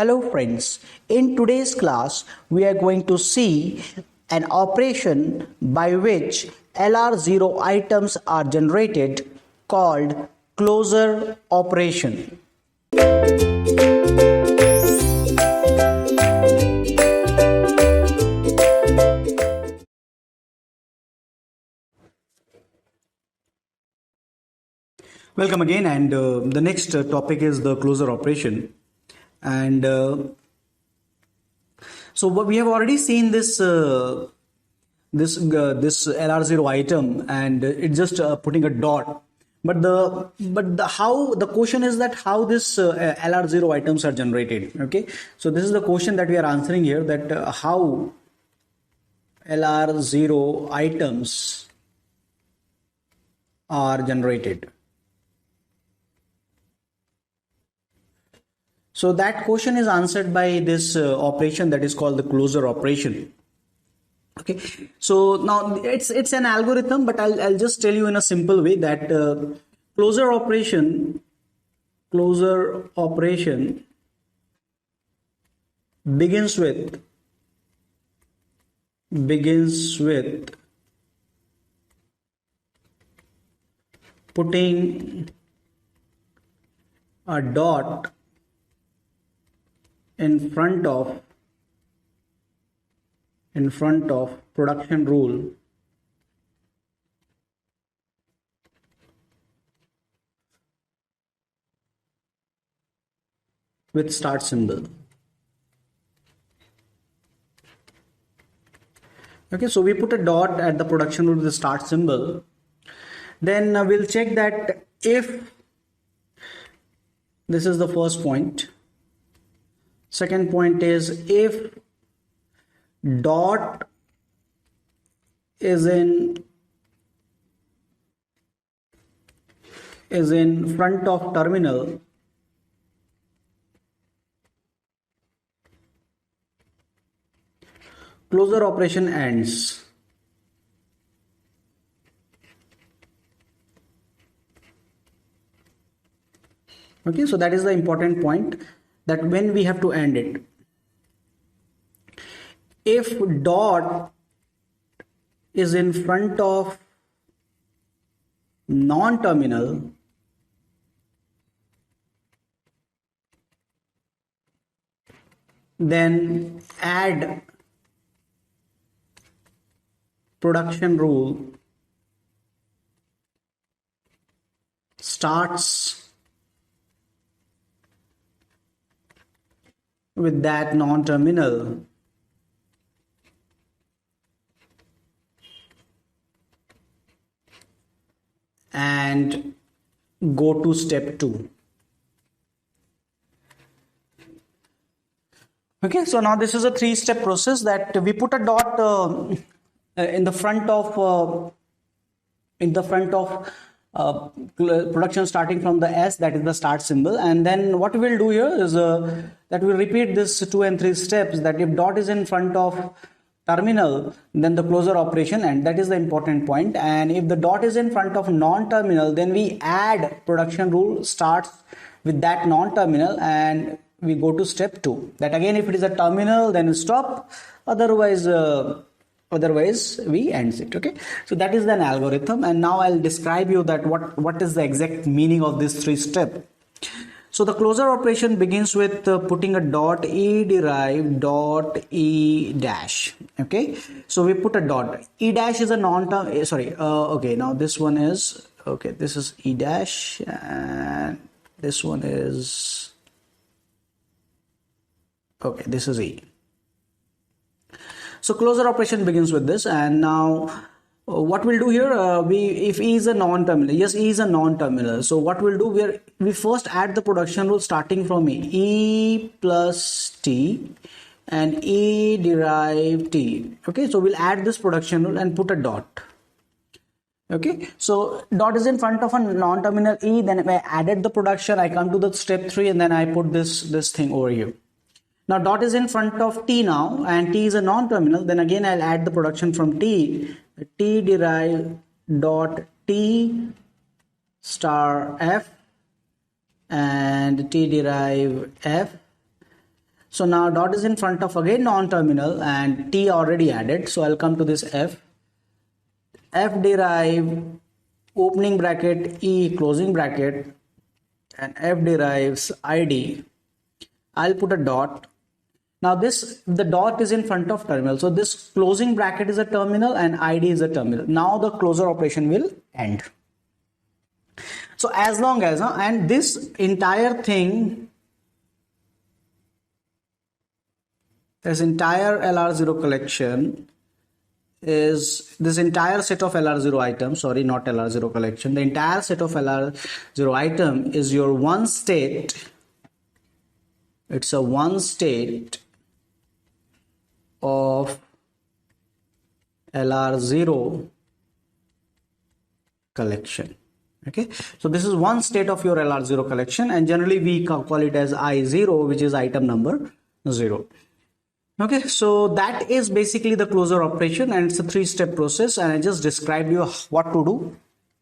Hello friends, in today's class we are going to see an operation by which LR0 items are generated called closure operation. Welcome again, and the next topic is the closure operation. And so we have already seen this LR0 item, and it's just putting a dot. But the question is that how this LR0 items are generated. Okay, so this is the question that we are answering here, that how LR0 items are generated. So that question is answered by this operation that is called the closure operation. Okay, so now it's an algorithm, but I'll just tell you in a simple way that closure operation begins with putting a dot in front of production rule with start symbol. Okay, so we put a dot at the production rule with the start symbol. Then we'll check that if this is the first point. Second point is if dot is in front of terminal, closure operation ends. Okay, so that is the important point, that when we have to end it. If dot is in front of non-terminal, then add production rule starts with that non-terminal, and go to step 2. Okay, so now this is a 3-step process, that we put a dot in the front of production starting from the S, that is the start symbol. And then what we'll do here is that we'll repeat this 2 and 3 steps, that if dot is in front of terminal, then the closure operation, and that is the important point. And if the dot is in front of non-terminal, then we add production rule starts with that non-terminal, and we go to step 2. That again, if it is a terminal, then stop, otherwise we ends it. Okay, so that is an algorithm, and now I'll describe you that what is the exact meaning of this 3 step. So the closure operation begins with putting a dot e derive dot e dash. Okay, so we put a dot. E dash is a non-term, okay, now this one is, okay, this is e dash, and this one is, okay, this is e. So closure operation begins with this, and now what we'll do here, if E is a non-terminal, yes, E is a non-terminal. So what we'll do, we first add the production rule starting from E plus T and E derive T. Okay, so we'll add this production rule and put a dot. Okay, so dot is in front of a non-terminal E, then if I added the production, I come to the step 3, and then I put this thing over here. Now dot is in front of T now, and T is a non-terminal, then again I'll add the production from T. T derive dot T star F and T derive F, So now dot is in front of again non-terminal and T already added. So I'll come to this F. F derive opening bracket E closing bracket and F derives ID. I'll put a dot. Now the dot is in front of terminal. So this closing bracket is a terminal and ID is a terminal. Now the closure operation will end. So as long as, and this entire thing, this entire LR0 collection is this entire set of LR0 items, sorry, not LR0 collection, the entire set of LR0 item is your one state. It's a one state of LR0 collection. Okay, so this is one state of your LR0 collection, and generally we call it as I0, which is item number 0. Okay, so that is basically the closure operation, and it's a 3-step process, and I just described you what to do.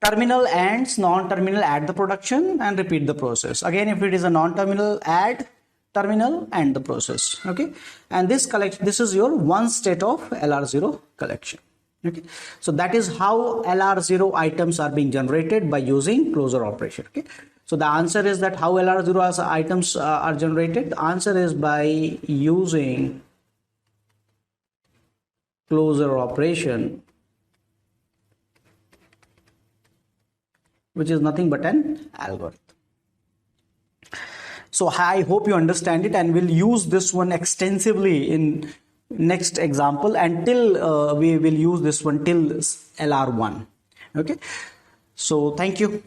Terminal ends, non-terminal add the production and repeat the process. Again, if it is a non-terminal, add terminal and the process. Okay, and this is your one state of LR0 collection. Okay, so that is how LR0 items are being generated by using closure operation. Okay, so the answer is that how LR0 items are generated. The answer is by using closure operation, which is nothing but an algorithm. So I hope you understand it, and we'll use this one extensively in next example until we will use this one till LR1. Okay, so thank you.